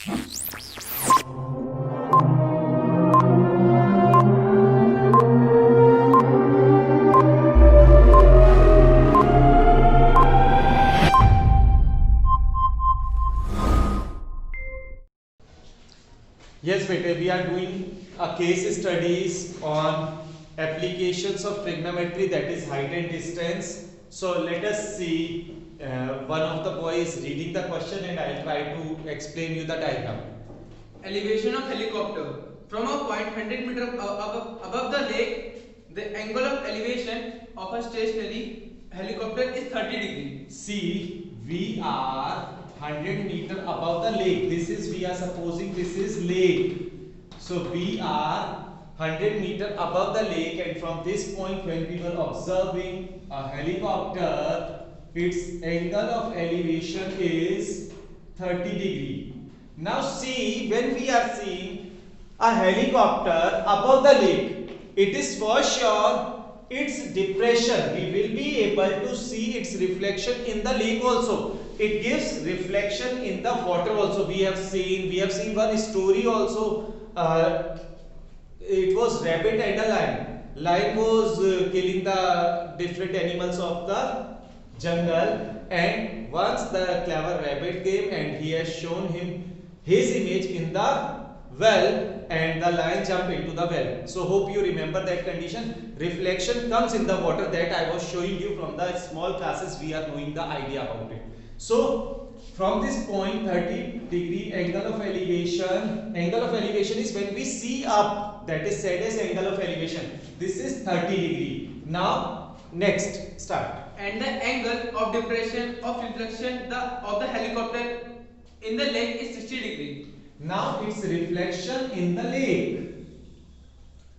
Yes, beta, we are doing a case studies on applications of trigonometry, that is height and distance. So let us see, one of the boys reading the question and I'll try to explain you the diagram. Elevation of helicopter. From a point 100 meter above the lake, the angle of elevation of a stationary helicopter is 30 degrees. See, we are 100 meter above the lake. This is, we are supposing this is lake. So we are 100 meter above the lake, and from this point when we were observing a helicopter, its angle of elevation is 30 degree. Now see, when we are seeing a helicopter above the lake, it is for sure its depression. We will be able to see its reflection in the lake also. It gives reflection in the water also. We have seen one story also. It was rabbit and a lion. Lion was killing the different animals of the jungle, and once the clever rabbit came and he has shown him his image in the well, and the lion jumped into the well. So hope you remember that condition. Reflection comes in the water, that I was showing you from the small classes. We are knowing the idea about it. So from this point 30 degree angle of elevation is when we see up, that is said as angle of elevation. This is 30 degree. Now next start. And the angle of depression of reflection of the helicopter in the lake is 60 degrees. Now its reflection in the lake.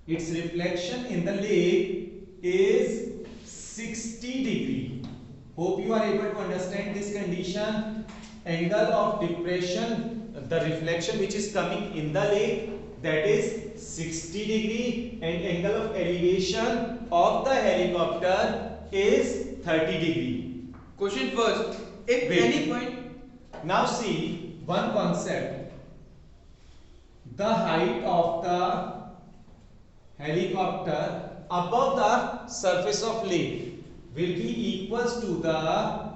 Its reflection in the lake is 60 degree. Hope you are able to understand this condition. Angle of depression, the reflection which is coming in the lake, that is 60 degree, and angle of elevation of the helicopter is 30 degree. Question first. If any point. Now see one concept. The height of the helicopter above the surface of lake will be equals to the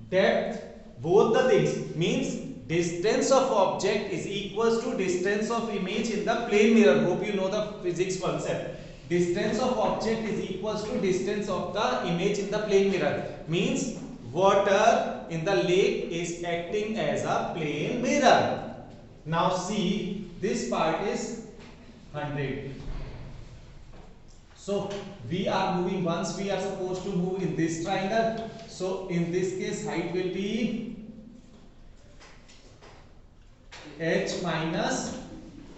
depth. Both the things means distance of object is equals to distance of image in the plane mirror. Hope you know the physics concept. Distance of object is equals to distance of the image in the plane mirror. Means water in the lake is acting as a plane mirror. Now see, this part is 100. So we are moving, once we are supposed to move in this triangle. So in this case height will be h minus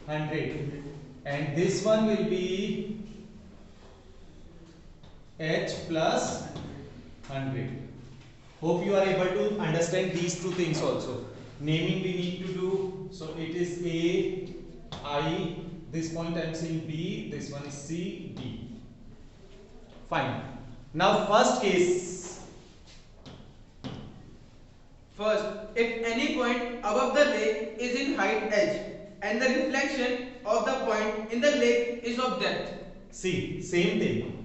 100, and this one will be h plus 100. Hope you are able to understand these two things also. Naming we need to do. So it is A, I, this point I am saying B, this one is C, D. Fine. Now first case. First, if any point above the lake is in height h and the reflection of the point in the lake is of depth. See, same thing.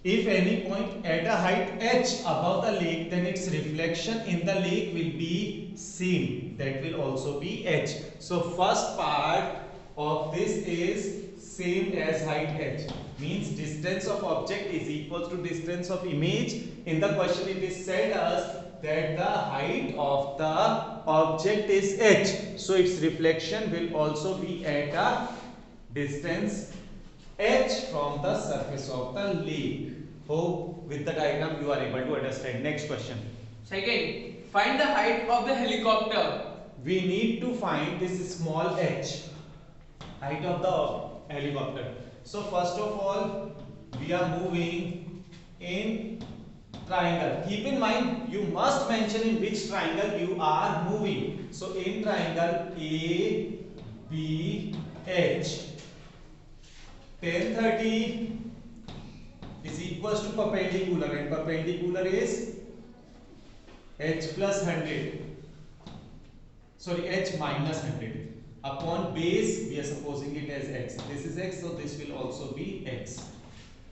If any point at a height h above the lake, then its reflection in the lake will be same. That will also be h. So first part of this is same as height h. Means distance of object is equal to distance of image. In the question it is said us that the height of the object is h. So its reflection will also be at a distance h from the surface of the lake. Hope with the diagram you are able to understand. Next question. Second, find the height of the helicopter. We need to find this small h, height of the helicopter. So first of all, we are moving in triangle. Keep in mind, you must mention in which triangle you are moving. So in triangle A, B, H, tan 30 is equals to perpendicular, and perpendicular is h plus 100, sorry, h minus 100 upon base, we are supposing it as x. This is x, so this will also be x.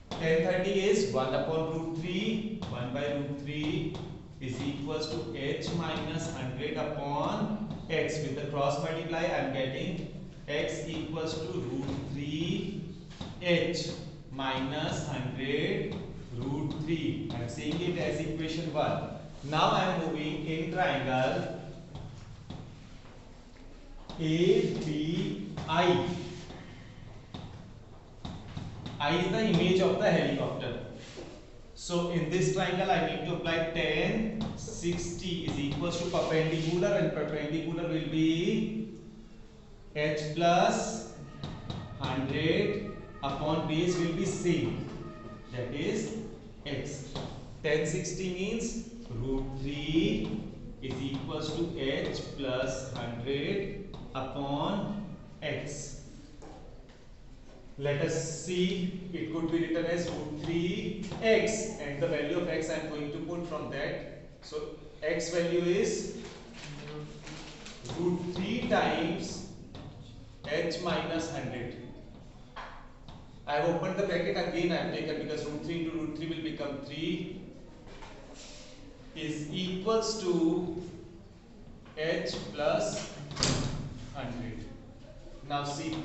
Tan 30 is 1 upon root 3, 1 by root 3 is equals to h minus 100 upon x. With the cross multiply, I am getting x equals to root 3 h minus 100 root 3. I am saying it as equation 1. Now I am moving in triangle ABI. I is the image of the helicopter. So in this triangle I need to apply tan 60 is equals to perpendicular, and perpendicular will be h plus 100 upon base will be same, that is x. Tan 60 means root 3 is equals to h plus 100 upon x. Let us see, it could be written as root 3x, and the value of x I am going to put from that. So x value is root 3 times h minus 100. I have opened the bracket again, I have taken, because root 3 into root 3 will become 3 is equals to h plus 100. Now see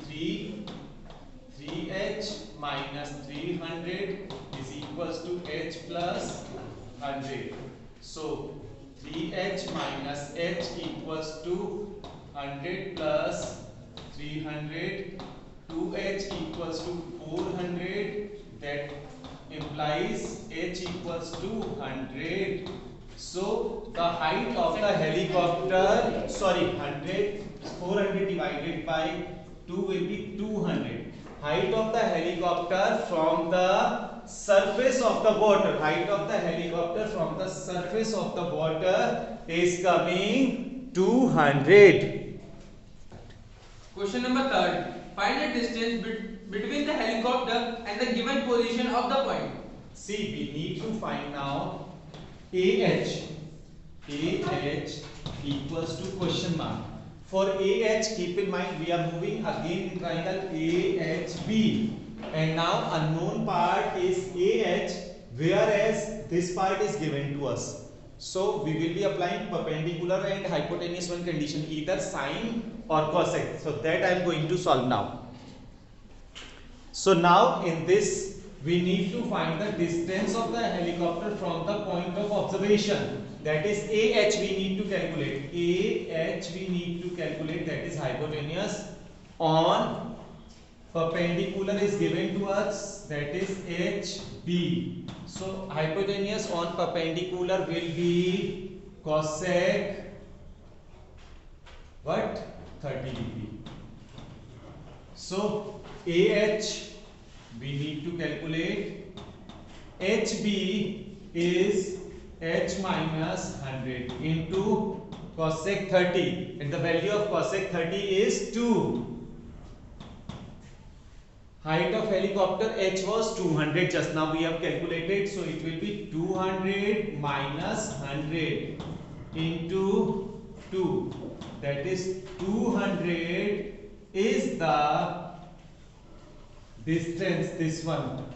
3h minus 300 is equals to h plus 100. So 3h minus h equals to 100 plus 300. 2h equals to 400. That implies h equals to 100. So the height of the helicopter, sorry, 400 divided by 2 will be 200. Height of the helicopter from the surface of the water, height of the helicopter from the surface of the water is coming 200. Question number 3. Find the distance between the helicopter and the given position of the point. See, we need to find now AH. AH equals to question mark. For AH, keep in mind we are moving again in triangle AHB, and now unknown part is AH, whereas this part is given to us. So we will be applying perpendicular and hypotenuse one condition, either sine or cosec. So that I am going to solve now. So now in this we need to find the distance of the helicopter from the point of observation. That is AH we need to calculate. AH we need to calculate, that is hypotenuse on perpendicular is given to us, that is HB. So hypotenuse on perpendicular will be cosec what? 30 degree. So AH we need to calculate. HB is h minus 100 into cosec 30, and the value of cosec 30 is 2. Height of helicopter h was 200, just now we have calculated, so it will be 200 minus 100 into 2, that is 200 is the distance, this one.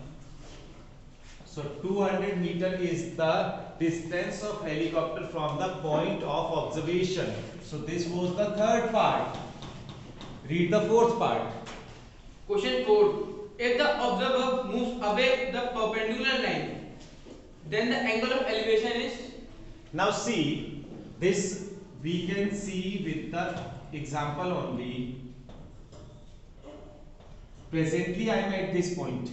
So 200 meter is the distance of helicopter from the point of observation. So this was the third part. Read the fourth part. Question 4. If the observer moves away the perpendicular line, then the angle of elevation is? Now see, this we can see with the example only. Presently I am at this point.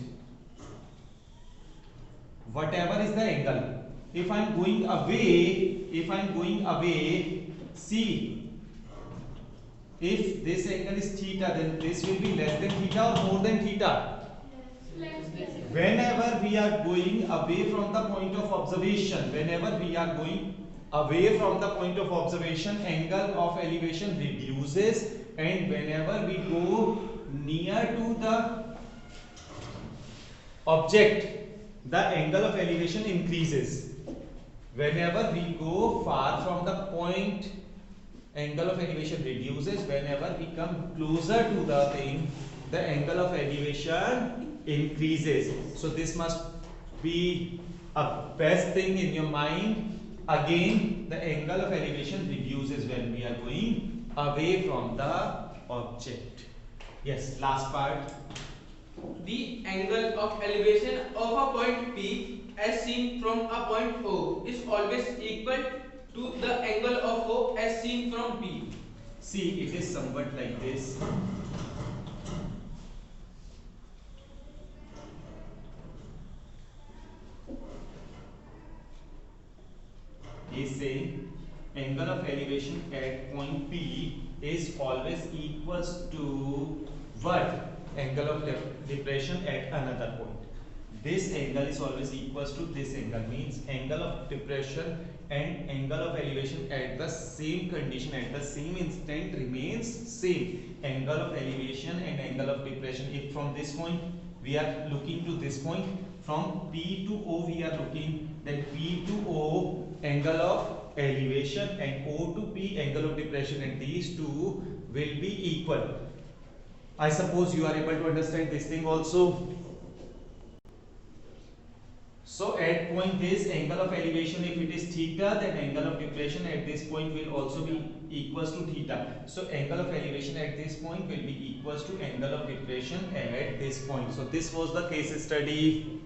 Whatever is the angle, if I am going away, see, if this angle is theta, then this will be less than theta or more than theta. Whenever we are going away from the point of observation, angle of elevation reduces, and whenever we go near to the object, the angle of elevation increases. whenever we go far from the point, angle of elevation reduces. Whenever we come closer to the thing, the angle of elevation increases. So this must be a best thing in your mind. Again, the angle of elevation reduces when we are going away from the object. Yes, last part. The angle of elevation of a point P as seen from a point O is always equal to the angle of O as seen from P. See, it is somewhat like this. He is saying angle of elevation at point P is always equals to what? Angle of depression at another point. This angle is always equals to this angle, means angle of depression and angle of elevation at the same condition, at the same instant remains same. Angle of elevation and angle of depression, if from this point we are looking to this point, from P to O we are looking, then P to O angle of elevation and O to P angle of depression, and these two will be equal. I suppose you are able to understand this thing also. So at point this angle of elevation, if it is theta, then angle of depression at this point will also be equals to theta. So angle of elevation at this point will be equals to angle of depression at this point. So this was the case study.